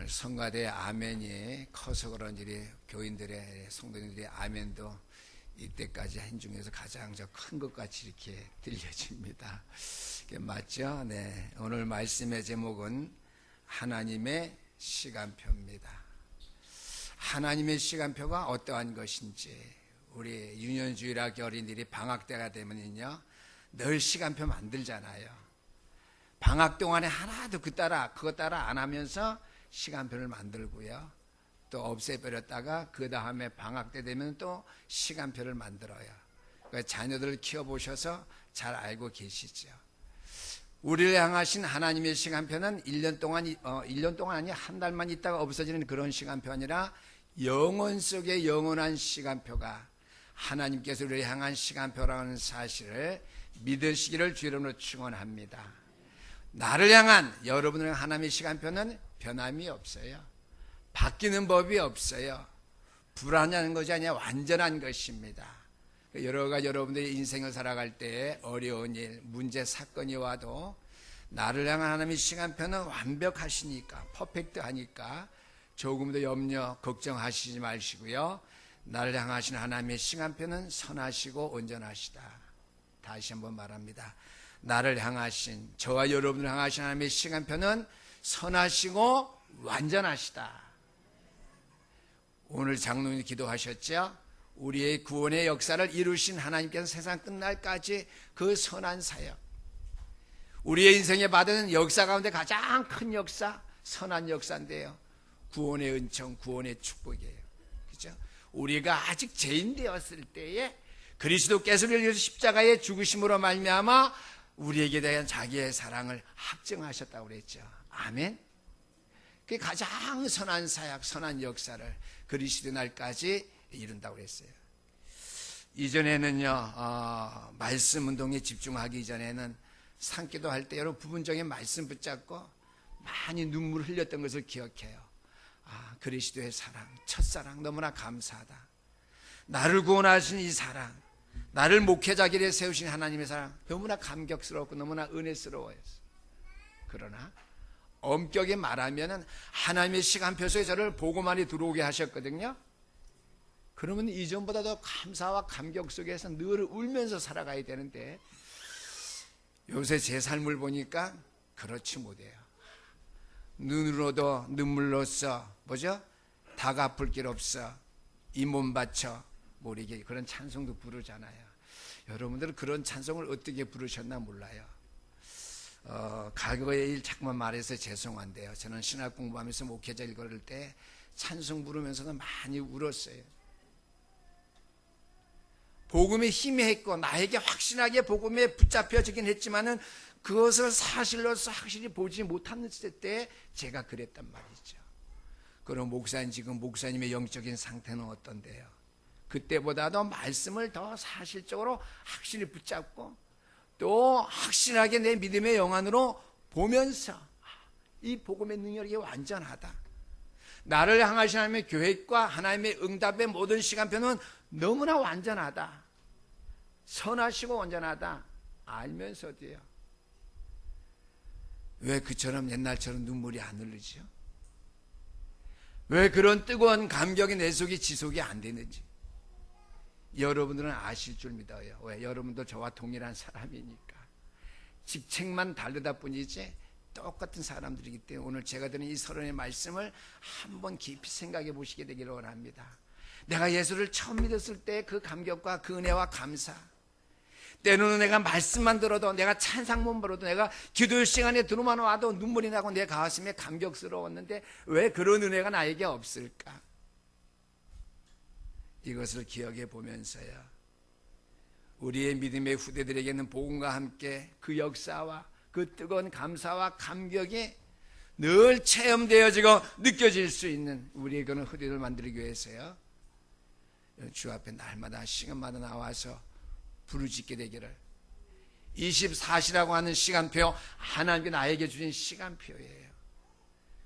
오늘 성가대 아멘이 커서 그런지 교인들의 성도님들의 아멘도 이때까지 한 중에서 가장 큰 것 같이 이렇게 들려집니다. 맞죠? 네. 오늘 말씀의 제목은 하나님의 시간표입니다. 하나님의 시간표가 어떠한 것인지, 우리 유년주일학교 어린이들이 방학 때가 되면요 늘 시간표 만들잖아요. 방학 동안에 하나도 그거 따라 안 하면서 시간표를 만들고요, 또 없애버렸다가 그 다음에 방학 때 되면 또 시간표를 만들어요. 그러니까 자녀들을 키워보셔서 잘 알고 계시죠. 우리를 향하신 하나님의 시간표는 1년 동안 아니 한 달만 있다가 없어지는 그런 시간표 아니라 영원 속의 영원한 시간표가 하나님께서 우리를 향한 시간표라는 사실을 믿으시기를 주 이름으로 축원합니다. 나를 향한 여러분을 향한 하나님의 시간표는 변함이 없어요. 바뀌는 법이 없어요. 불안한 것이 아니라 완전한 것입니다. 여러 가지 여러분들이 인생을 살아갈 때 어려운 일, 문제, 사건이 와도 나를 향한 하나님의 시간표는 완벽하시니까, 퍼펙트하니까 조금도 염려, 걱정하시지 마시고요, 나를 향하신 하나님의 시간표는 선하시고 온전하시다. 다시 한번 말합니다. 나를 향하신, 저와 여러분을 향하신 하나님의 시간표는 선하시고 완전하시다. 오늘 장로님이 기도하셨죠? 우리의 구원의 역사를 이루신 하나님께서 세상 끝날까지 그 선한 사역, 우리의 인생에 받은 역사 가운데 가장 큰 역사, 선한 역사인데요, 구원의 은총, 구원의 축복이에요. 그렇죠? 우리가 아직 죄인 되었을 때에 그리스도께서 우리를 위해서 십자가의 죽으심으로 말미암아 우리에게 대한 자기의 사랑을 확증하셨다고 그랬죠. 아멘. 그게 가장 선한 사역, 선한 역사를 그리스도 날까지 이룬다고 그랬어요. 이전에는요, 말씀 운동에 집중하기 이전에는 산기도 할 때 여러 부분적인 말씀 붙잡고 많이 눈물 흘렸던 것을 기억해요. 그리스도의 사랑, 첫사랑 너무나 감사하다. 나를 구원하신 이 사랑, 나를 목회자 길에 세우신 하나님의 사랑 너무나 감격스럽고 너무나 은혜스러워요. 그러나 엄격히 말하면 하나님의 시간표 속에 저를 보고만이 들어오게 하셨거든요. 그러면 이전보다 더 감사와 감격 속에서 늘 울면서 살아가야 되는데 요새 제 삶을 보니까 그렇지 못해요. 눈으로도 눈물로써 다 갚을 길 없어 이 몸 바쳐 모르게, 그런 찬송도 부르잖아요. 여러분들은 그런 찬송을 어떻게 부르셨나 몰라요. 과거의 일 자꾸만 말해서 죄송한데요, 저는 신학 공부하면서 목회자 일 걸을 때 찬송 부르면서도 많이 울었어요. 복음에 희미했고 나에게 확신하게 복음에 붙잡혀지긴 했지만은 그것을 사실로서 확실히 보지 못한 때 제가 그랬단 말이죠. 그럼 목사님, 지금 목사님의 영적인 상태는 어떤데요? 그때보다도 말씀을 더 사실적으로 확실히 붙잡고 또 확실하게 내 믿음의 영안으로 보면서 이 복음의 능력이 완전하다. 나를 향하신 하나님의 계획과 하나님의 응답의 모든 시간표는 너무나 완전하다. 선하시고 온전하다. 알면서도요, 왜 그처럼 옛날처럼 눈물이 안 흐르죠? 왜 그런 뜨거운 감격이 내 속에 지속이 안 되는지 여러분들은 아실 줄 믿어요. 왜? 여러분도 저와 동일한 사람이니까. 직책만 다르다 뿐이지 똑같은 사람들이기 때문에 오늘 제가 드린 이 서론의 말씀을 한번 깊이 생각해 보시게 되기를 원합니다. 내가 예수를 처음 믿었을 때 그 감격과 그 은혜와 감사, 때로는 내가 말씀만 들어도, 내가 찬상문 들어도, 내가 기도 시간에 들어만 와도 눈물이 나고 내 가슴에 감격스러웠는데 왜 그런 은혜가 나에게 없을까? 이것을 기억해 보면서요, 우리의 믿음의 후대들에게는 복음과 함께 그 역사와 그 뜨거운 감사와 감격이 늘 체험되어지고 느껴질 수 있는 우리의 그런 후대를 만들기 위해서요, 주 앞에 날마다 시간마다 나와서 부르짖게 되기를. 24시라고 하는 시간표, 하나님께 나에게 주신 시간표예요.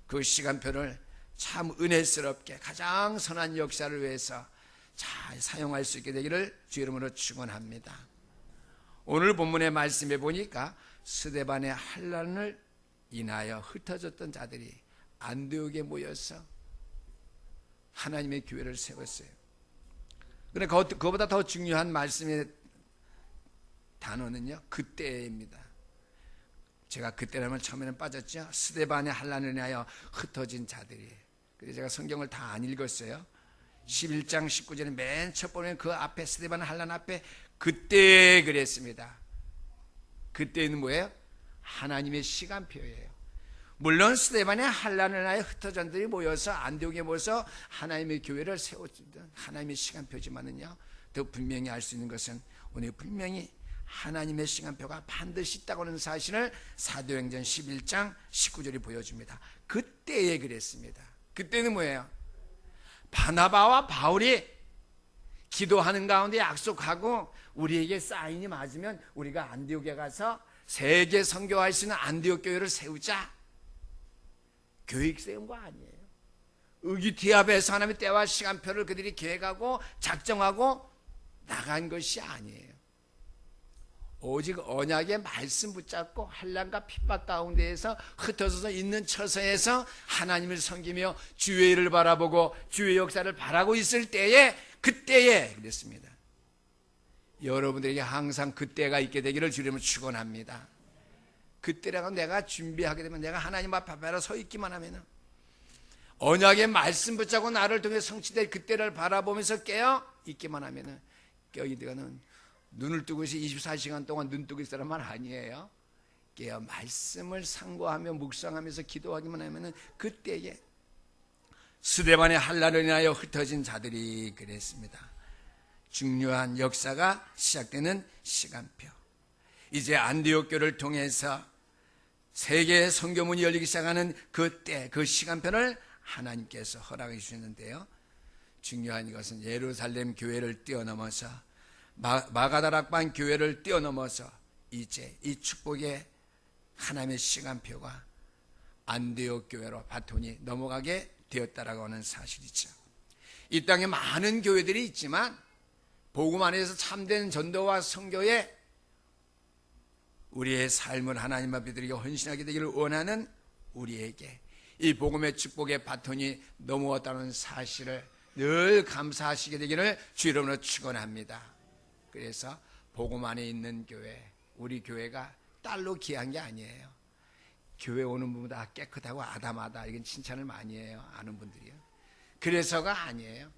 그 시간표를 참 은혜스럽게 가장 선한 역사를 위해서 잘 사용할 수 있게 되기를 주 이름으로 축원합니다. 오늘 본문의 말씀에 보니까 스데반의 환난을 인하여 흩어졌던 자들이 안디옥에 모여서 하나님의 교회를 세웠어요. 그런데 그거보다 더 중요한 말씀의 단어는요, 그때입니다. 제가 그때라면 처음에는 빠졌죠. 스데반의 환난을 인하여 흩어진 자들이. 그래서 제가 성경을 다 안 읽었어요. 11장 19절에 맨 첫 번에 그 앞에 스데반 환난 앞에 그때 그랬습니다. 그때는 뭐예요? 하나님의 시간표예요. 물론 스데반의 환난을 인하여 흩어진 자들이 모여서 안디옥에 모여서 하나님의 교회를 세웠습니다. 하나님의 시간표지만은요, 더 분명히 알 수 있는 것은 오늘 분명히 하나님의 시간표가 반드시 있다고 하는 사실을 사도행전 11장 19절이 보여줍니다. 그때에 그랬습니다. 그때는 뭐예요? 바나바와 바울이 기도하는 가운데 약속하고 우리에게 사인이 맞으면 우리가 안디옥에 가서 세계 선교할 수 있는 안디옥 교회를 세우자. 계획 세운 거 아니에요. 의기투합해서 하나님의 때와 시간표를 그들이 계획하고 작정하고 나간 것이 아니에요. 오직 언약의 말씀 붙잡고 환난과 핍박 가운데에서 흩어져서 있는 처소에서 하나님을 섬기며 주의 일을 바라보고 주의 역사를 바라고 있을 때에, 그때에 그랬습니다. 여러분들에게 항상 그때가 있게 되기를 주님을 축원합니다. 그때라고 내가 준비하게 되면, 내가 하나님 앞에 서 있기만 하면, 언약의 말씀 붙잡고 나를 통해 성취될 그때를 바라보면서 깨어 있기만 하면, 깨어있는 눈을 뜨고 있어 24시간 동안 눈 뜨고 있을 사람은 아니에요. 깨어 말씀을 상고하며 묵상하면서 기도하기만 하면 그때에 스데반의 환난을 인하여 흩어진 자들이 그랬습니다. 중요한 역사가 시작되는 시간표. 이제 안디옥 교를 통해서 세계의 선교문이 열리기 시작하는 그때, 그 시간표를 하나님께서 허락해 주셨는데요, 중요한 것은 예루살렘 교회를 뛰어넘어서 마가다락방 교회를 뛰어넘어서 이제 이 축복의 하나님의 시간표가 안디옥 교회로 바톤이 넘어가게 되었다라고 하는 사실이죠. 이 땅에 많은 교회들이 있지만 복음 안에서 참된 전도와 선교에 우리의 삶을 하나님 앞에 드리고 헌신하게 되기를 원하는 우리에게 이 복음의 축복의 바톤이 넘어왔다는 사실을 늘 감사하시게 되기를 주 이름으로 축원합니다. 그래서 복음 안에 있는 교회, 우리 교회가 딸로 귀한 게 아니에요. 교회 오는 분보다 깨끗하고 아담하다, 이건 칭찬을 많이 해요, 아는 분들이요. 그래서가 아니에요.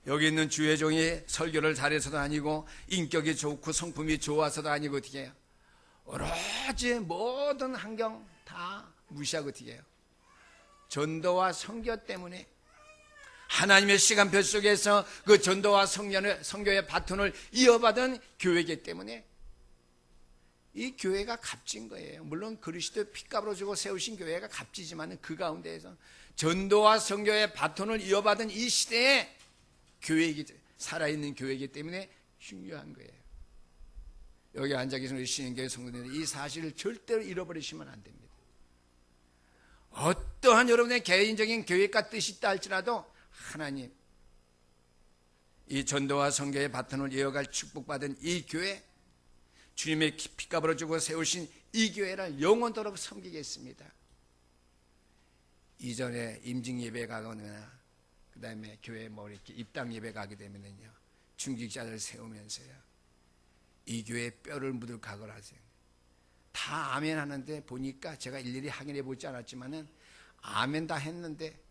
여기 있는 주의 종이 설교를 잘해서도 아니고 인격이 좋고 성품이 좋아서도 아니고 어떻게 해요? 오로지 모든 환경 다 무시하고 어떻게 해요? 전도와 선교 때문에 하나님의 시간표 속에서 그 전도와 선교의 바톤을 이어받은 교회이기 때문에 이 교회가 값진 거예요. 물론 그리스도의 피값으로 주고 세우신 교회가 값지지만 그 가운데에서 전도와 선교의 바톤을 이어받은 이 시대에 살아있는 교회이기 때문에 중요한 거예요. 여기 앉아 계신 우리 신인교회 성도님들, 이 사실을 절대로 잃어버리시면 안 됩니다. 어떠한 여러분의 개인적인 계획과 뜻이 있다 할지라도 하나님, 이 전도와 선교의 바톤을 이어갈 축복받은 이 교회, 주님의 피값으로 주고 세우신 이 교회를 영원토록 섬기겠습니다. 이전에 임직 예배 가거나 그 다음에 교회 이렇게 입당 예배 가게 되면요, 중직자들 세우면서요, 이 교회에 뼈를 묻을 각오를 하세요. 다 아멘 하는데 보니까 제가 일일이 확인해 보지 않았지만은 아멘 다 했는데,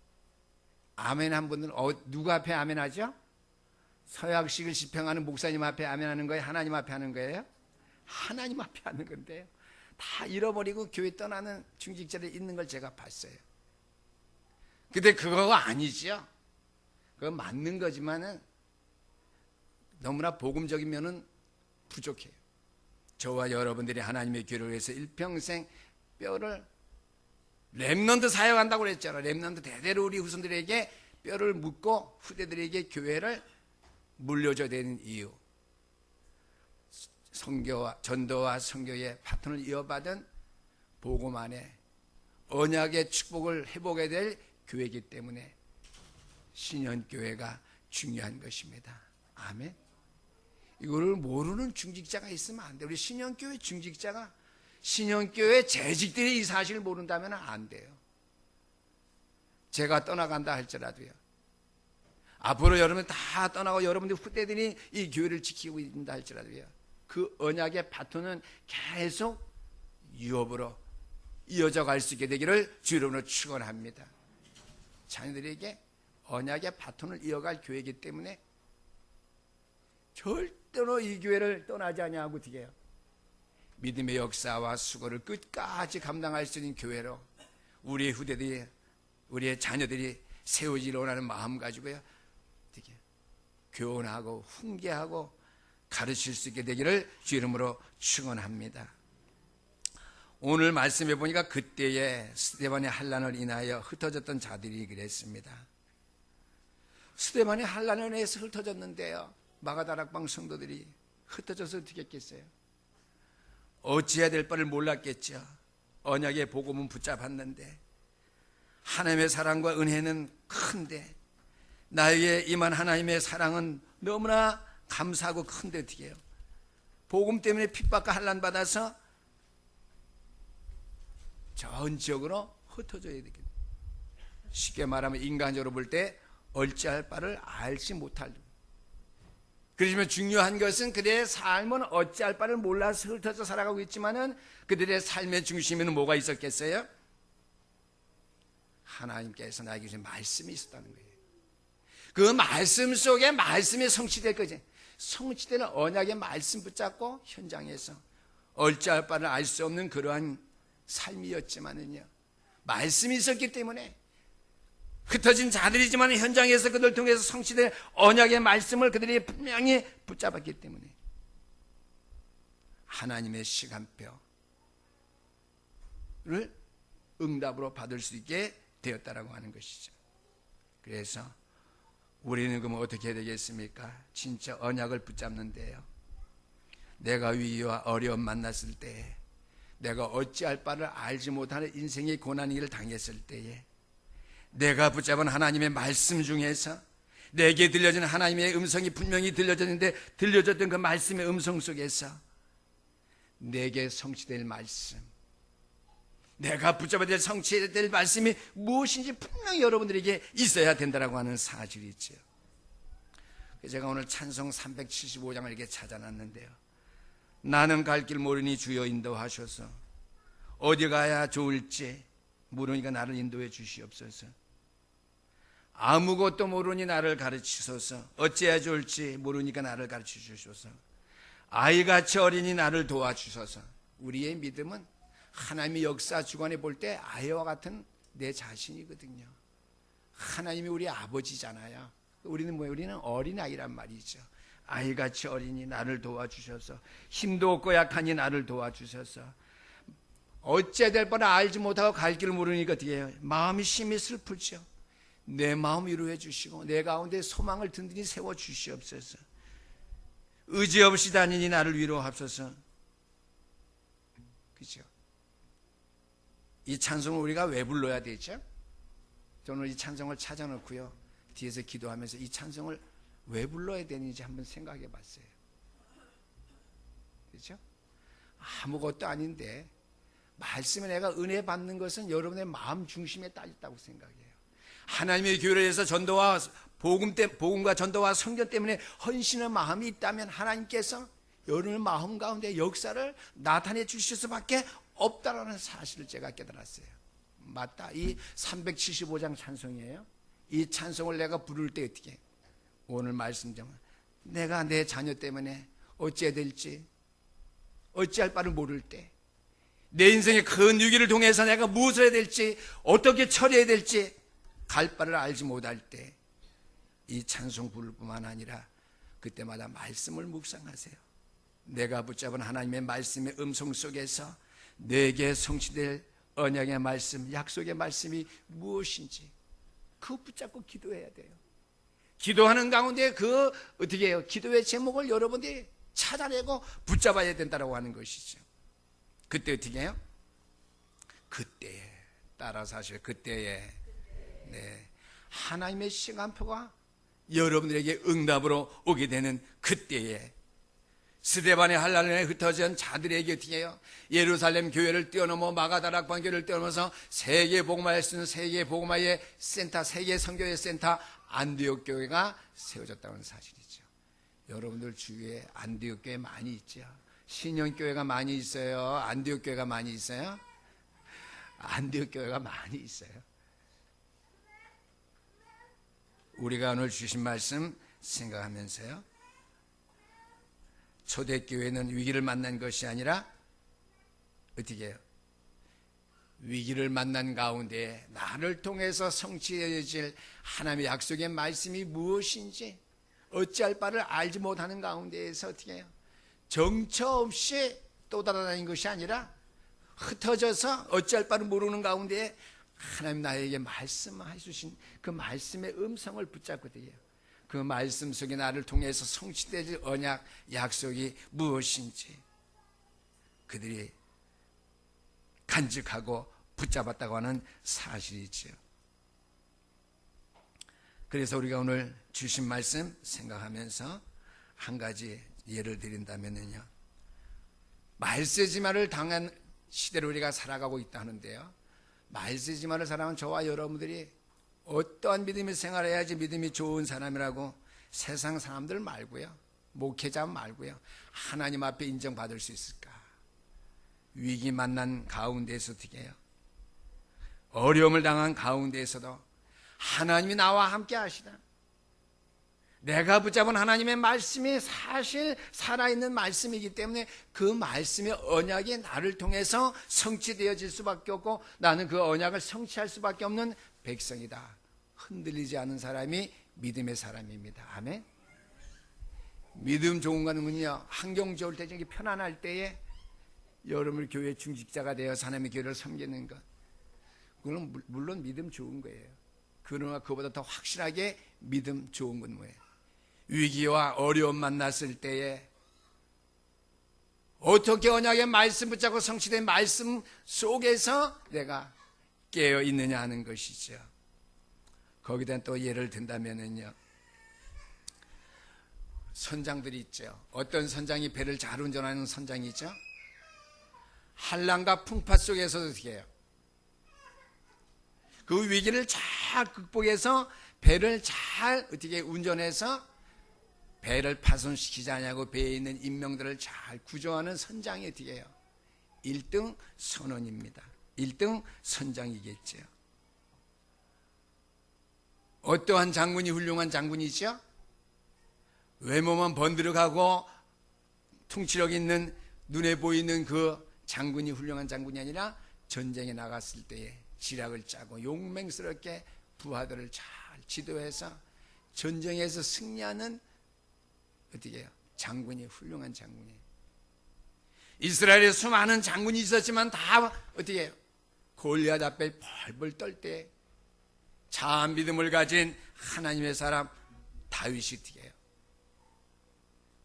아멘 한 분은 누구 앞에 아멘 하죠? 서약식을 집행하는 목사님 앞에 아멘 하는 거예요? 하나님 앞에 하는 거예요? 하나님 앞에 하는 건데요, 다 잃어버리고 교회 떠나는 중직자들이 있는 걸 제가 봤어요. 근데 그거가 아니죠. 그건 맞는 거지만은 너무나 복음적인 면은 부족해요. 저와 여러분들이 하나님의 교회를 위해서 일평생 뼈를 렘넌트 사역한다고 그랬잖아요. 렘넌트 대대로 우리 후손들에게 뼈를 묻고 후대들에게 교회를 물려줘야 되는 이유, 전도와 선교의 바톤을 이어받은 복음 안에 언약의 축복을 회복해야 될 교회이기 때문에 신현교회가 중요한 것입니다. 아멘. 이거를 모르는 중직자가 있으면 안 돼요. 우리 신현교회 중직자가, 신현교회 재직들이 이 사실을 모른다면 안 돼요. 제가 떠나간다 할지라도요, 앞으로 여러분 다 떠나고 여러분들 후대들이 이 교회를 지키고 있다 할지라도요, 그 언약의 바톤은 계속 유업으로 이어져 갈 수 있게 되기를 주 이름으로 축원합니다. 자녀들에게 언약의 바톤을 이어갈 교회이기 때문에 절대로 이 교회를 떠나지 아니하고 어떻게 해요? 믿음의 역사와 수고를 끝까지 감당할 수 있는 교회로 우리의 후대들이, 우리의 자녀들이 세우기를 원하는 마음 가지고요, 어떻게 교훈하고 훈계하고 가르칠 수 있게 되기를 주 이름으로 축원합니다. 오늘 말씀해 보니까 그때에 스데반의 환난을 인하여 흩어졌던 자들이 그랬습니다. 스데반의 환난을 인해서 흩어졌는데요, 마가다락방 성도들이 흩어져서 어떻게 했겠어요? 어찌해야 될 바를 몰랐겠죠. 언약의 복음은 붙잡았는데 하나님의 사랑과 은혜는 큰데, 나에게 임한 하나님의 사랑은 너무나 감사하고 큰데 어떻게 해요? 복음 때문에 핍박과 환난 받아서 전 지역으로 흩어져야 되겠네요. 쉽게 말하면 인간적으로 볼 때 어찌할 바를 알지 못할. 그렇지만 중요한 것은 그들의 삶은 어찌할 바를 몰라서 흩어져 살아가고 있지만은 그들의 삶의 중심에는 뭐가 있었겠어요? 하나님께서 나에게 주신 말씀이 있었다는 거예요. 그 말씀 속에 말씀이 성취될 거지. 성취되는 언약의 말씀 붙잡고 현장에서 어찌할 바를 알 수 없는 그러한 삶이었지만은요, 말씀이 있었기 때문에 흩어진 자들이지만 현장에서 그들 통해서 성취된 언약의 말씀을 그들이 분명히 붙잡았기 때문에 하나님의 시간표를 응답으로 받을 수 있게 되었다라고 하는 것이죠. 그래서 우리는 그럼 어떻게 해야 되겠습니까? 진짜 언약을 붙잡는데요, 내가 위기와 어려움 만났을 때에, 내가 어찌할 바를 알지 못하는 인생의 고난을 당했을 때에 내가 붙잡은 하나님의 말씀 중에서 내게 들려진 하나님의 음성이 분명히 들려졌는데, 들려졌던 그 말씀의 음성 속에서 내게 성취될 말씀, 내가 붙잡아야 될 성취될 말씀이 무엇인지 분명히 여러분들에게 있어야 된다고 하는 사실이 있죠. 제가 오늘 찬송 375장을 이렇게 찾아놨는데요, 나는 갈 길 모르니 주여 인도하셔서, 어디 가야 좋을지 모르니까 나를 인도해 주시옵소서. 아무것도 모르니 나를 가르치소서. 어찌해야 좋을지 모르니까 나를 가르쳐 주소서. 아이같이 어린이 나를 도와주소서. 우리의 믿음은 하나님의 역사 주관에 볼 때 아이와 같은 내 자신이거든요. 하나님이 우리 아버지잖아요. 우리는 뭐예요? 우리는 어린아이란 말이죠. 아이같이 어린이 나를 도와주셔서, 힘도 없고 약하니 나를 도와주셔서, 어찌해야 될 바를 알지 못하고 갈 길을 모르니까 어떻게 해요? 마음이 심히 슬프죠. 내 마음 위로해 주시고 내 가운데 소망을 든든히 세워 주시옵소서. 의지 없이 다니니 나를 위로하소서. 그죠? 이 찬송을 우리가 왜 불러야 되죠? 저는 이 찬송을 찾아놓고요, 뒤에서 기도하면서 이 찬송을 왜 불러야 되는지 한번 생각해 봤어요. 그렇죠? 아무것도 아닌데 말씀에 내가 은혜 받는 것은 여러분의 마음 중심에 따졌다고 생각해요. 하나님의 교회를 위해서 전도와 복음과 전도와 성전 때문에 헌신의 마음이 있다면 하나님께서 여러분의 마음 가운데 역사를 나타내 주실 수밖에 없다라는 사실을 제가 깨달았어요. 맞다, 이 375장 찬송이에요. 이 찬송을 내가 부를 때 어떻게 해? 오늘 말씀처럼 내가 내 자녀 때문에 어찌해야 될지, 어찌할 바를 모를 때, 내 인생의 큰 위기를 통해서 내가 무엇을 해야 될지, 어떻게 처리해야 될지 갈 바를 알지 못할 때 이 찬송 부를 뿐만 아니라 그때마다 말씀을 묵상하세요. 내가 붙잡은 하나님의 말씀의 음성 속에서 내게 성취될 언약의 말씀, 약속의 말씀이 무엇인지 그거 붙잡고 기도해야 돼요. 기도하는 가운데 그 어떻게 해요? 기도의 제목을 여러분들이 찾아내고 붙잡아야 된다고 하는 것이죠. 그때 어떻게 해요? 그때에 따라서 하셔요. 그때에 하나님의 시간표가 여러분들에게 응답으로 오게 되는 그때에 스데반의 환란에 흩어진 자들에게 어떻게 해요? 예루살렘 교회를 뛰어넘어 마가다락 광교를 뛰어넘어서 세계 복음화할 수 있는 세계 복음화의 센터, 세계 선교의 센터 안디옥 교회가 세워졌다는 사실이죠. 여러분들 주위에 안디옥 교회 많이 있죠. 신영 교회가 많이 있어요. 안디옥 교회가 많이 있어요. 안디옥 교회가 많이 있어요. 우리가 오늘 주신 말씀 생각하면서요, 초대교회는 위기를 만난 것이 아니라 어떻게 해요? 위기를 만난 가운데 나를 통해서 성취되어질 하나님의 약속의 말씀이 무엇인지 어찌할 바를 알지 못하는 가운데에서 어떻게 해요? 정처 없이 떠돌아다닌 것이 아니라 흩어져서 어찌할 바를 모르는 가운데 하나님 나에게 말씀해 주신 그 말씀의 음성을 붙잡고 돼요. 그 말씀 속에 나를 통해서 성취될 언약, 약속이 무엇인지 그들이 간직하고 붙잡았다고 하는 사실이지요. 그래서 우리가 오늘 주신 말씀 생각하면서 한 가지 예를 드린다면요, 말세지마를 당한 시대로 우리가 살아가고 있다 하는데요, 말세지마를 살아가는 저와 여러분들이 어떠한 믿음의 생활을 해야지 믿음이 좋은 사람이라고 세상 사람들 말고요, 목회자 말고요, 하나님 앞에 인정받을 수 있을까? 위기 만난 가운데에서 어떻게 해요? 어려움을 당한 가운데에서도 하나님이 나와 함께 하시다. 내가 붙잡은 하나님의 말씀이 사실 살아있는 말씀이기 때문에 그 말씀의 언약이 나를 통해서 성취되어질 수밖에 없고 나는 그 언약을 성취할 수밖에 없는 백성이다. 흔들리지 않은 사람이 믿음의 사람입니다. 아멘. 믿음 좋은 거는요, 환경 좋을 때, 편안할 때에 여러분 교회 중직자가 되어서 하나님의 교회를 섬기는 것, 그건 물론 믿음 좋은 거예요. 그러나 그보다 더 확실하게 믿음 좋은 건 뭐예요? 위기와 어려움 만났을 때에 어떻게 언약의 말씀 붙잡고 성취된 말씀 속에서 내가 깨어 있느냐 하는 것이죠. 거기다 또 예를 든다면요, 선장들이 있죠. 어떤 선장이 배를 잘 운전하는 선장이 있죠. 한란과 풍파 속에서도 어떻게 해요? 그 위기를 잘 극복해서 배를 잘 어떻게 운전해서 배를 파손시키지 않냐고 배에 있는 인명들을 잘 구조하는 선장이 어떻게 해요? 1등 선원입니다. 1등 선장이겠죠. 어떠한 장군이 훌륭한 장군이죠? 외모만 번드럭하고 통치력 있는 눈에 보이는 그 장군이 훌륭한 장군이 아니라 전쟁에 나갔을 때에 지략을 짜고 용맹스럽게 부하들을 잘 지도해서 전쟁에서 승리하는 어떻게 해요? 장군이 훌륭한 장군이에요. 이스라엘에 수많은 장군이 있었지만 다 어떻게 해요? 골리앗 앞에 벌벌 떨 때 자한 믿음을 가진 하나님의 사람 다윗이 어떻게 해요?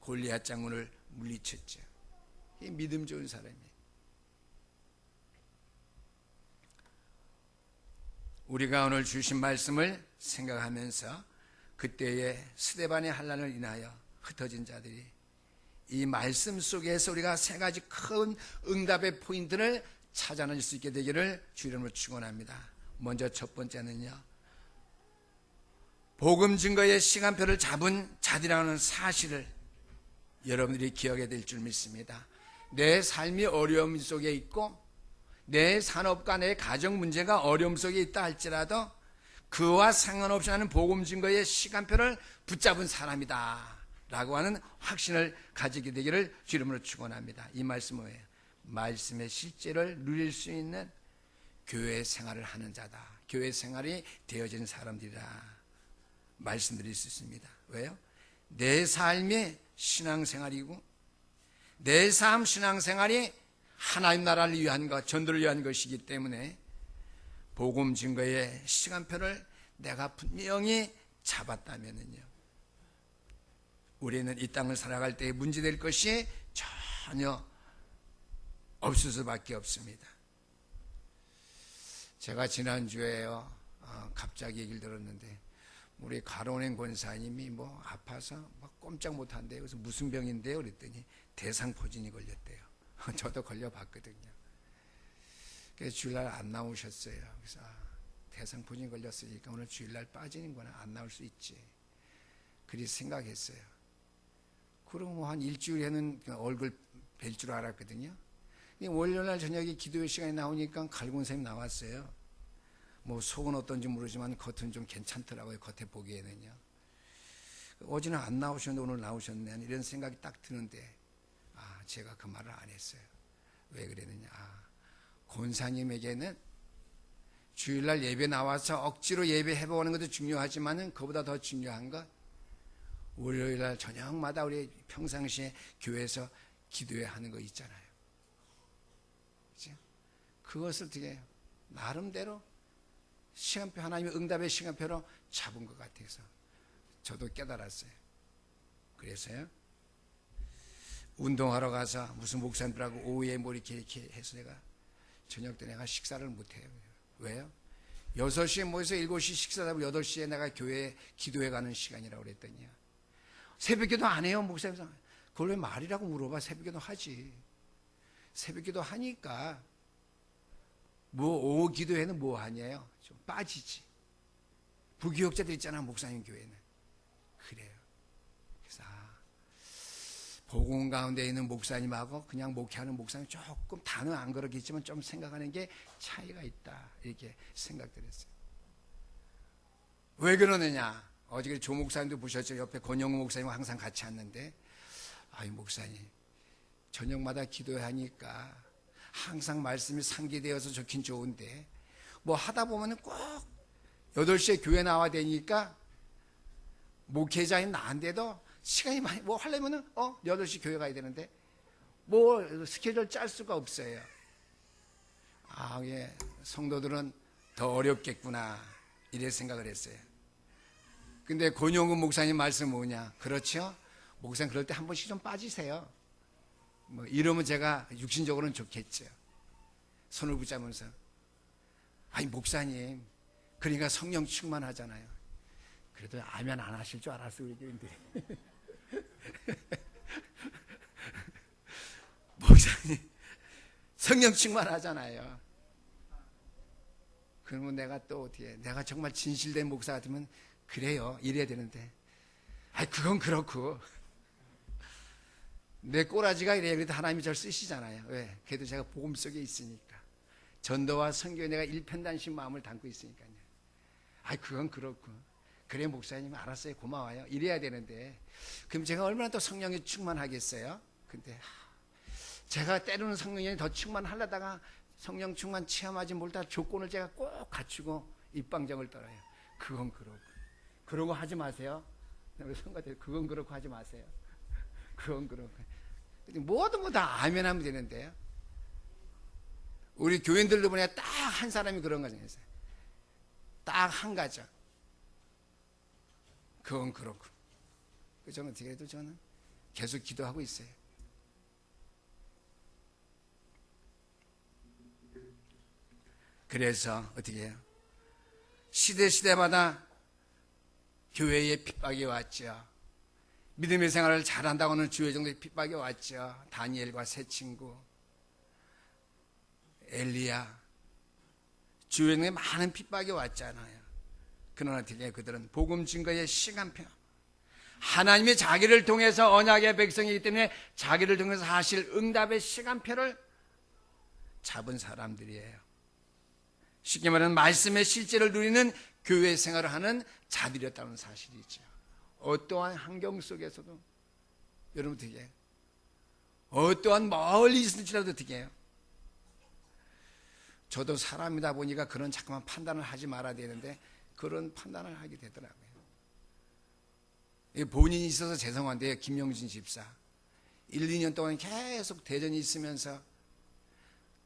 골리앗 장군을 물리쳤죠. 이 믿음 좋은 사람이에요. 우리가 오늘 주신 말씀을 생각하면서 그때의 스데반의 환난을 인하여 흩어진 자들이 이 말씀 속에서 우리가 세 가지 큰 응답의 포인트를 찾아낼 수 있게 되기를 주 이름으로 축원합니다. 먼저 첫 번째는요, 복음 증거의 시간표를 잡은 자들이라는 사실을 여러분들이 기억해야 될 줄 믿습니다. 내 삶이 어려움 속에 있고 내 산업과 내 가정 문제가 어려움 속에 있다 할지라도 그와 상관없이 하는 복음 증거의 시간표를 붙잡은 사람이다 라고 하는 확신을 가지게 되기를 주 이름으로 축원합니다. 이 말씀은 뭐예요? 말씀의 실제를 누릴 수 있는 교회 생활을 하는 자다, 교회 생활이 되어진 사람들이다 말씀드릴 수 있습니다. 왜요? 내 삶이 신앙생활이고 내 삶 신앙생활이 하나님 나라를 위한 것, 전도를 위한 것이기 때문에 복음 증거의 시간표를 내가 분명히 잡았다면요, 우리는 이 땅을 살아갈 때 문제될 것이 전혀 없을 수밖에 없습니다. 제가 지난주에요, 갑자기 얘기를 들었는데 우리 가론행 권사님이 아파서 꼼짝 못한대요. 그래서 무슨 병인데요? 그랬더니 대상포진이 걸렸대요. 저도 걸려봤거든요. 그래서 주일날 안 나오셨어요. 그래서 대상포진이 걸렸으니까 오늘 주일날 빠지는구나, 안 나올 수 있지. 그리 생각했어요. 그럼 뭐 한 일주일에는 얼굴 뵐 줄 알았거든요. 월요일날 저녁에 기도회 시간에 나오니까 갈군 쌤이 나왔어요. 뭐 속은 어떤지 모르지만 겉은 좀 괜찮더라고요. 겉에 보기에는요. 어제는 안 나오셨는데 오늘 나오셨네, 이런 생각이 딱 드는데, 제가 그 말을 안 했어요. 왜 그랬느냐. 권사님에게는 주일날 예배 나와서 억지로 예배 해보는 것도 중요하지만 그보다 더 중요한 것, 월요일날 저녁마다 우리 평상시에 교회에서 기도회 하는 거 있잖아요. 그렇죠? 그것을 되게 나름대로 시간표, 하나님의 응답의 시간표로 잡은 것 같아서 저도 깨달았어요. 그래서요, 운동하러 가서 무슨 목사님들하고 오후에 뭐 이렇게 해서 내가 저녁 때 내가 식사를 못해요. 왜요? 6시에 모여서 7시 식사하고 8시에 내가 교회에 기도해 가는 시간이라고 그랬더니요, 새벽기도 안 해요, 목사님. 그걸 왜 말이라고 물어봐. 새벽기도 하지. 새벽기도 하니까 뭐 오후 기도회는 뭐 하냐요? 좀 빠지지. 부교역자들 있잖아, 목사님 교회는. 그래요. 그래서 복음 가운데 있는 목사님하고 그냥 목회하는 목사님 조금 단어 안 그렇겠지만 좀 생각하는 게 차이가 있다, 이렇게 생각들었어요. 왜 그러느냐? 어저께 조 목사님도 보셨죠? 옆에 권영우 목사님과 항상 같이 왔는데, 아이 목사님 저녁마다 기도하니까 항상 말씀이 상기되어서 좋긴 좋은데 뭐 하다 보면 꼭 8시에 교회 나와야 되니까 목회자인 나한테도 시간이 많이 뭐 하려면은 8시 교회 가야 되는데 뭐 스케줄 짤 수가 없어요. 예, 성도들은 더 어렵겠구나, 이래 생각을 했어요. 근데 권용근 목사님 말씀 뭐냐? 그렇죠? 목사님 그럴 때 한 번씩 좀 빠지세요. 뭐 이러면 제가 육신적으로는 좋겠죠. 손을 붙잡으면서, 아니 목사님 그러니까 성령 충만하잖아요. 그래도 아멘 안 하실 줄 알았어, 우리 교인들이. 목사님 성령 충만하잖아요. 그러면 내가 또 어떻게, 내가 정말 진실된 목사 같으면 그래요, 이래야 되는데, 그건 그렇고 내 꼬라지가 이래야 그래도 하나님이 저를 쓰시잖아요. 왜? 그래도 제가 복음 속에 있으니까, 전도와 선교에 내가 일편단심 마음을 담고 있으니까요. 그건 그렇고, 그래 목사님 알았어요, 고마워요, 이래야 되는데, 그럼 제가 얼마나 또 성령이 충만하겠어요? 근데 제가 때로는 성령이 더 충만하려다가 성령 충만 체험하지 못할 조건을 제가 꼭 갖추고 입방정을 떨어요. 그건 그렇고. 그러고 하지 마세요. 그건 그렇고 하지 마세요. 그건 그렇고. 모든 거 다 아멘 하면 되는데요. 우리 교인들도 보니까 딱 한 사람이 그런 거죠. 딱 한 가죠. 그건 그렇고. 저는 어떻게 해도 저는 계속 기도하고 있어요. 그래서 어떻게 해요? 시대마다 교회에 핍박이 왔죠. 믿음의 생활을 잘한다고 하는 주의 정도의 핍박이 왔죠. 다니엘과 세 친구, 엘리야, 주의 정도의 많은 핍박이 왔잖아요. 그러나 어떻게 그들은 복음 증거의 시간표, 하나님이 자기를 통해서 언약의 백성이기 때문에 자기를 통해서 하실 응답의 시간표를 잡은 사람들이에요. 쉽게 말하면 말씀의 실제를 누리는 교회 생활을 하는 자들이었다는 사실이죠. 어떠한 환경 속에서도 여러분 어떻게 해요? 어떠한 멀리 있을지라도 어떻게 해요? 저도 사람이다 보니까 그런 자꾸만 판단을 하지 말아야 되는데 그런 판단을 하게 되더라고요. 본인이 있어서 죄송한데요, 김영진 집사 1, 2년 동안 계속 대전에 있으면서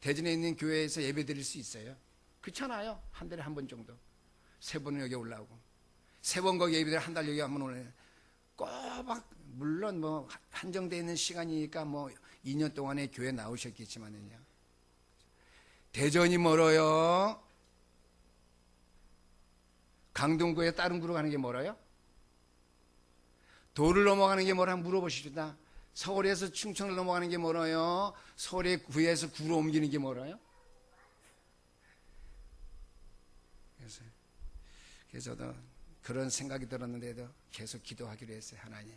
대전에 있는 교회에서 예배 드릴 수 있어요? 그렇잖아요. 한 달에 한 번 정도. 3번은 여기 올라오고 3번 거기 예배 드려 한 달 여기 한 번 오네. 꼬박 물론 뭐 한정되어 있는 시간이니까 뭐 2년 동안에 교회 나오셨겠지만은요, 대전이 멀어요? 강동구에 다른 구로 가는 게 멀어요? 도를 넘어가는 게 뭐라 물어보십시다. 서울에서 충청을 넘어가는 게 멀어요? 서울에 구에서 구로 옮기는 게 멀어요? 그래서 저도 그런 생각이 들었는데도 계속 기도하기로 했어요. 하나님,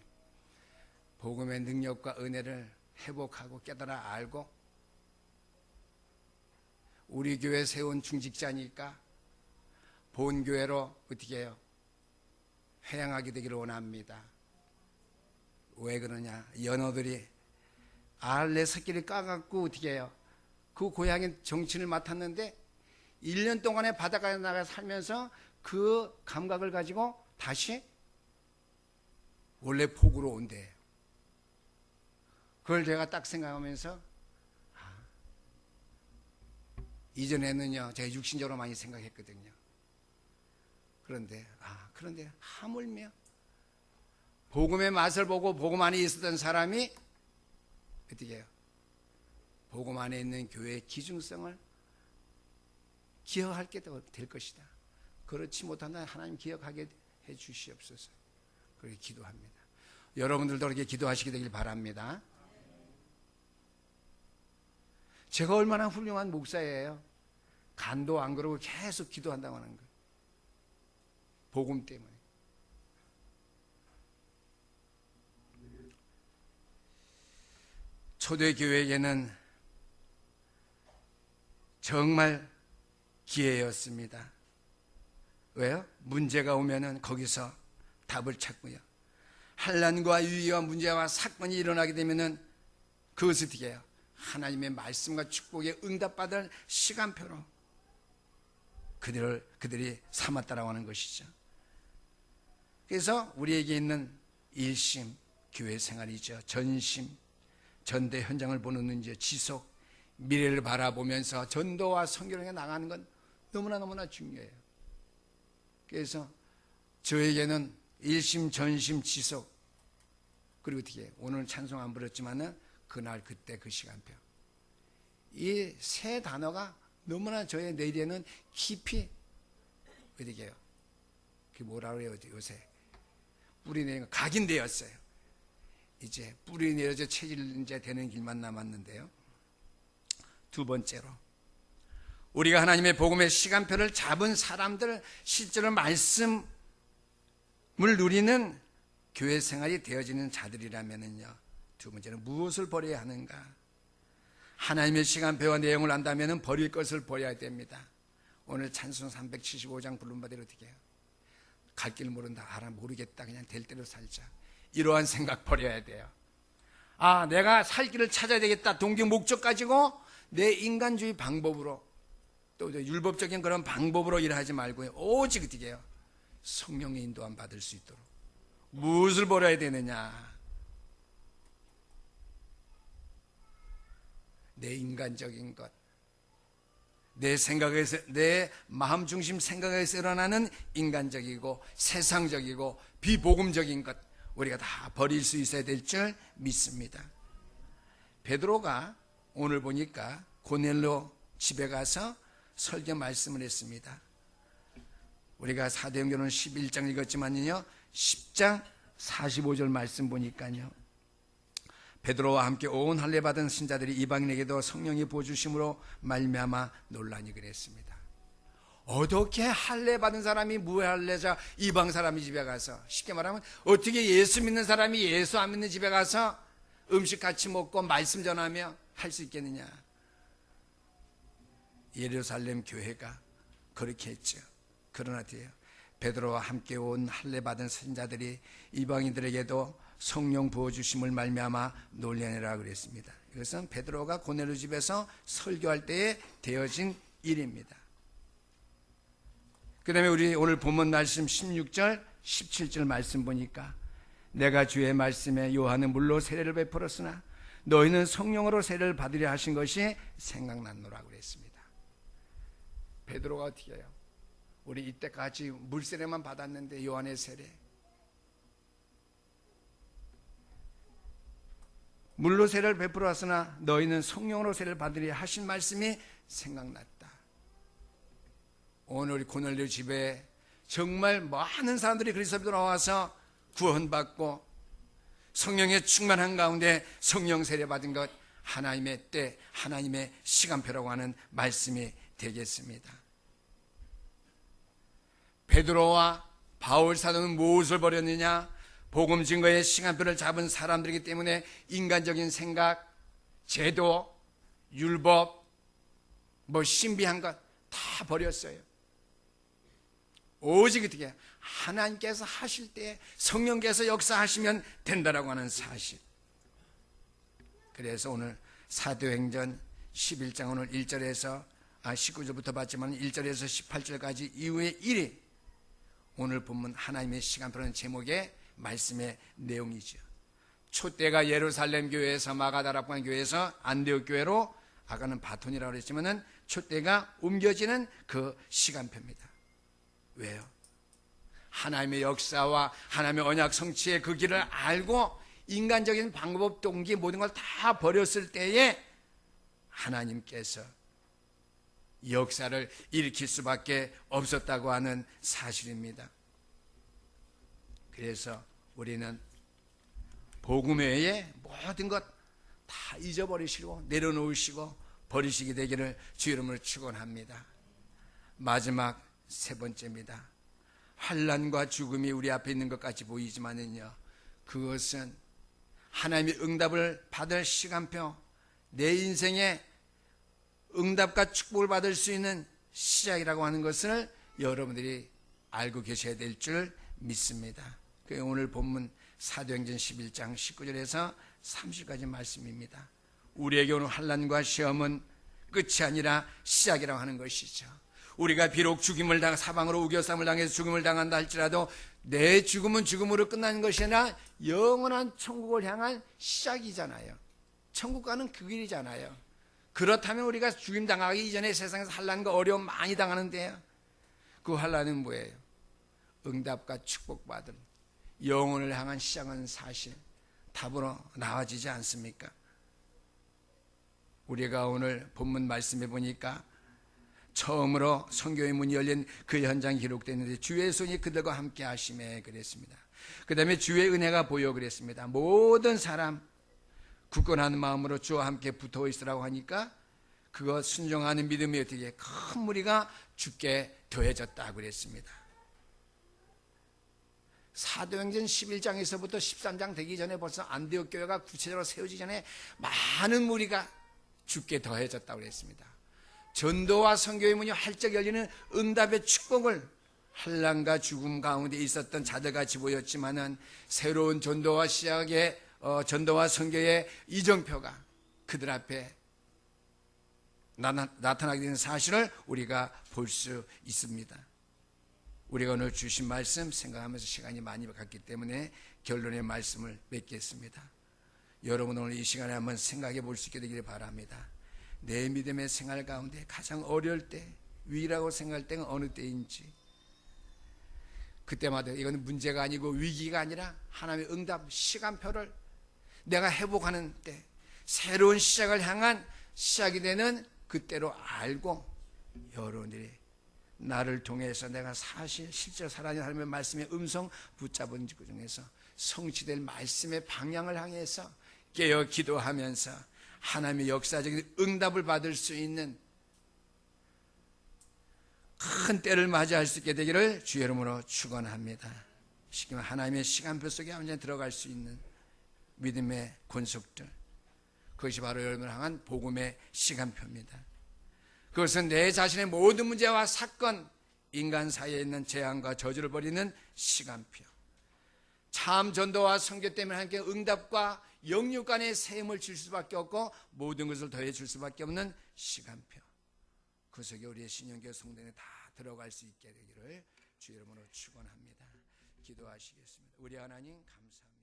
복음의 능력과 은혜를 회복하고 깨달아 알고 우리 교회 세운 중직자니까 본교회로 어떻게 해요? 회양하게 되기를 원합니다. 왜 그러냐? 연어들이 알내 새끼를 까갖고 어떻게 해요? 그 고향의 정치를 맡았는데 1년 동안에 바닷가에 나가 살면서 그 감각을 가지고 다시 원래 폭우로 온대요. 그걸 제가 딱 생각하면서 이전에는요 제가 육신적으로 많이 생각했거든요. 그런데 하물며 복음의 맛을 보고 복음 안에 있었던 사람이 어떻게 해요? 복음 안에 있는 교회의 기중성을 기억할 게 될 것이다. 그렇지 못한다 하나님 기억하게 해 주시옵소서. 그렇게 기도합니다. 여러분들도 그렇게 기도하시게 되길 바랍니다. 제가 얼마나 훌륭한 목사예요. 간도 안 그러고 계속 기도한다고 하는 거예요. 복음 때문에. 초대교회에는 정말 기회였습니다. 왜요? 문제가 오면은 거기서 답을 찾고요. 환난과 위기와 문제와 사건이 일어나게 되면은 그것을 어떻게 해요? 하나님의 말씀과 축복에 응답받을 시간표로 그들이 삼았다라고 하는 것이죠. 그래서 우리에게 있는 일심, 교회 생활이죠. 전심, 전대 현장을 보는 문제, 지속, 미래를 바라보면서 전도와 선교를 나가는 건 너무나 중요해요. 그래서 저에게는 일심, 전심, 지속, 그리고 어떻게 오늘 찬송 안 부렸지만은 그날 그때 그 시간표, 이 세 단어가 너무나 저의 내리에는 깊이 어떻게 해요? 그게 뭐라고 해요? 요새 뿌리 내린 거 각인되었어요. 이제 뿌리 내려져 체질 이제 되는 길만 남았는데요. 두 번째로 우리가 하나님의 복음의 시간표를 잡은 사람들, 실제로 말씀을 누리는 교회 생활이 되어지는 자들이라면요, 두 번째는 무엇을 버려야 하는가? 하나님의 시간표와 내용을 안다면 버릴 것을 버려야 됩니다. 오늘 찬송 375장 부른 바대로 어떻게 해요? 갈 길 모른다, 알아 모르겠다, 그냥 될 대로 살자, 이러한 생각 버려야 돼요. 내가 살 길을 찾아야 되겠다, 동경 목적 가지고 내 인간주의 방법으로, 또 율법적인 그런 방법으로 일하지 말고요, 오직 어떻게 해요? 성령의 인도함 받을 수 있도록 무엇을 버려야 되느냐? 내 인간적인 것, 내 생각에서, 내 마음 중심 생각에서 일어나는 인간적이고 세상적이고 비복음적인 것, 우리가 다 버릴 수 있어야 될 줄 믿습니다. 베드로가 오늘 보니까 고넬료 집에 가서 설교 말씀을 했습니다. 우리가 사도행전은 11장 읽었지만요, 10장 45절 말씀 보니까요, 베드로와 함께 온 할례 받은 신자들이 이방인에게도 성령이 부어주심으로 말미암아 놀라니 그랬습니다. 어떻게 할례 받은 사람이 무할례자 이방 사람이 집에 가서, 쉽게 말하면 어떻게 예수 믿는 사람이 예수 안 믿는 집에 가서 음식 같이 먹고 말씀 전하며 할 수 있겠느냐? 예루살렘 교회가 그렇게 했죠. 그러나 뒤에요, 베드로와 함께 온 할례 받은 신자들이 이방인들에게도 성령 부어주심을 말미암아 놀라니라 그랬습니다. 이것은 베드로가 고넬료 집에서 설교할 때에 되어진 일입니다. 그 다음에 우리 오늘 본문 말씀 16절 17절 말씀 보니까, 내가 주의 말씀에 요한은 물로 세례를 베풀었으나 너희는 성령으로 세례를 받으려 하신 것이 생각났노라 그랬습니다. 베드로가 어떻게 해요? 우리 이때까지 물세례만 받았는데 요한의 세례, 물로 세례를 베풀어 왔으나 너희는 성령으로 세례를 받으려 하신 말씀이 생각났다. 오늘 고넬료 집에 정말 많은 사람들이 그리스도로 나와서 구원받고 성령의 충만한 가운데 성령 세례 받은 것, 하나님의 때, 하나님의 시간표라고 하는 말씀이 되겠습니다. 베드로와 바울 사도는 무엇을 버렸느냐? 복음 증거의 시간표를 잡은 사람들이기 때문에 인간적인 생각, 제도, 율법, 신비한 것 다 버렸어요. 오직 어떻게 하나님께서 하실 때 성령께서 역사하시면 된다라고 하는 사실. 그래서 오늘 사도행전 11장 오늘 1절에서 19절부터 봤지만 1절에서 18절까지 이후의 일이 오늘 본문 하나님의 시간표라는 제목의 말씀의 내용이죠. 촛대가 예루살렘 교회에서 마가다라고 하는 교회에서 안디옥 교회로, 아까는 바톤이라고 그랬지만은 촛대가 옮겨지는 그 시간표입니다. 왜요? 하나님의 역사와 하나님의 언약 성취의 그 길을 알고 인간적인 방법, 동기 모든 걸 다 버렸을 때에 하나님께서 역사를 일으킬 수밖에 없었다고 하는 사실입니다. 그래서 우리는 복음 외에 모든 것 다 잊어버리시고 내려놓으시고 버리시게 되기를 주 이름으로 축원합니다. 마지막 세 번째입니다. 환난과 죽음이 우리 앞에 있는 것 같이 보이지만은요, 그것은 하나님의 응답을 받을 시간표, 내 인생의 응답과 축복을 받을 수 있는 시작이라고 하는 것을 여러분들이 알고 계셔야 될 줄 믿습니다. 오늘 본문 사도행전 11장 19절에서 30절까지 말씀입니다. 우리에게 오는 환난과 시험은 끝이 아니라 시작이라고 하는 것이죠. 우리가 비록 죽임을 당해 사방으로 우겨쌈을 당해서 죽음을 당한다 할지라도 내 죽음은 죽음으로 끝나는 것이 아니라 영원한 천국을 향한 시작이잖아요. 천국 가는 그 길이잖아요. 그렇다면 우리가 죽임 당하기 이전에 세상에서 환난과 어려움 많이 당하는데요, 그 환난은 뭐예요? 응답과 축복받은 영혼을 향한 시작은 사실 답으로 나와지지 않습니까? 우리가 오늘 본문 말씀해 보니까 처음으로 선교의 문이 열린 그 현장이 기록되는데 주의 손이 그들과 함께 하심에 그랬습니다. 그 다음에 주의 은혜가 보여 그랬습니다. 모든 사람 굳건한 마음으로 주와 함께 붙어 있으라고 하니까 그거 순종하는 믿음이 어떻게 큰 무리가 주께 더해졌다 그랬습니다. 사도행전 11장에서부터 13장 되기 전에 벌써 안디옥 교회가 구체적으로 세워지기 전에 많은 무리가 주께 더해졌다고 그랬습니다. 전도와 선교의 문이 활짝 열리는 응답의 축복을 환난과 죽음 가운데 있었던 자들같이 보였지만은 새로운 전도와 시작의 전도와 선교의 이정표가 그들 앞에 나타나게 되는 사실을 우리가 볼 수 있습니다. 우리가 오늘 주신 말씀 생각하면서 시간이 많이 갔기 때문에 결론의 말씀을 맺겠습니다. 여러분 오늘 이 시간에 한번 생각해 볼 수 있게 되기를 바랍니다. 내 믿음의 생활 가운데 가장 어려울 때, 위기라고 생각할 때는 어느 때인지, 그때마다 이건 문제가 아니고 위기가 아니라 하나님의 응답 시간표를 내가 회복하는 때, 새로운 시작을 향한 시작이 되는 그때로 알고 여러분들이 나를 통해서 내가 사실 실제로 살아가는 하나님의 말씀의 음성 붙잡은 그 중에서 성취될 말씀의 방향을 향해서 깨어 기도하면서 하나님의 역사적인 응답을 받을 수 있는 큰 때를 맞이할 수 있게 되기를 주의 이름으로 축원합니다. 지금 하나님의 시간표 속에 완전히 들어갈 수 있는 믿음의 권속들, 그것이 바로 여러분을 향한 복음의 시간표입니다. 그것은 내 자신의 모든 문제와 사건, 인간 사이에 있는 재앙과 저주를 버리는 시간표, 참 전도와 선교 때문에 함께 응답과 영육 간의 세임을 줄 수밖에 없고 모든 것을 더해 줄 수밖에 없는 시간표, 그 속에 우리의 신령교 성전에 다 들어갈 수 있게 되기를 주의 이름으로 축원합니다. 기도하시겠습니다. 우리 하나님 감사합니다.